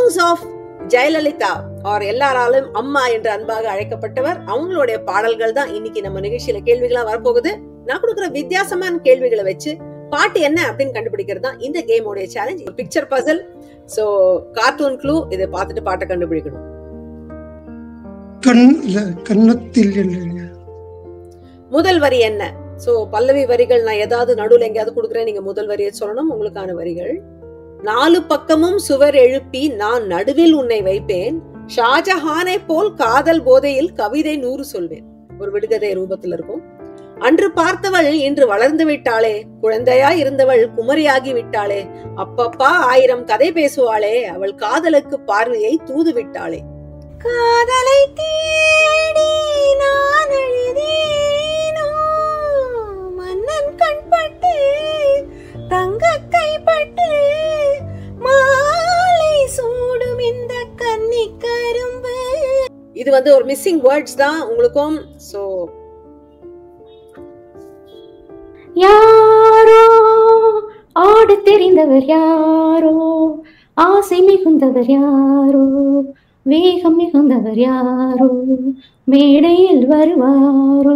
Songs of Jayalalithaa அவர் எல்லாராலும் அம்மா என்று அன்பாக அழைக்கப்பட்டவர். அவங்களுடைய பாடல்கள் தான் இன்னைக்கு நம்ம நிகழ்ச்சியில கேள்விகளா வரப்போகுது. நான் கொடுக்குற வித்தியாசமான கேள்விகளை வச்சு பாட்டு என்ன அப்படின்னு கண்டுபிடிக்கிறது தான் இந்த கேமோடைய challenge. Picture puzzle, so cartoon clue, இதை பார்த்துட்டு பாட்டை கண்டுபிடிக்கணும். முதல் வரி என்ன? சோ பல்லவி வரிகள் நான் ஏதாவது நடுவில் எங்கேயாவது கொடுக்குறேன், நீங்க முதல் வரியை சொல்லணும். உங்களுக்கான வரிகள்: 4 பக்கமும் சுவர் எழுப்பி நான் நடுவில் உன்னை வைப்பேன், ஷாஜஹானை போல் காதல் போதையில் கவிதை 100 சொல்வேன். ஒரு விடுகதை ரூபத்தில் இருக்கும். அன்று பார்த்தவள் இன்று வளர்ந்து விட்டாளே, குழந்தையாய் இருந்தவள் குமரியாகி விட்டாளே, அப்பப்பா 1000 கதை பேசுவாளே, அவள் காதலுக்கு பார்வையை தூது விட்டாளே. காதலை தேடி நான் எழுதேனோ, மன்னன் கண்பட்டு தங்க கைப்பட்டு மாலை சூடும் இந்த கன்னி கரும்பு. இது ஒரு மிஸ்ஸிங் வேர்ட்ஸ் தான் உங்களுக்கும். சோ யாரோ ஆடு தெரிந்தவர் யாரோ, ஆசை மிகுந்தவர் யாரோ, வேகம் மிகுந்தவர் யாரோ, மேடையில் வருவாரோ.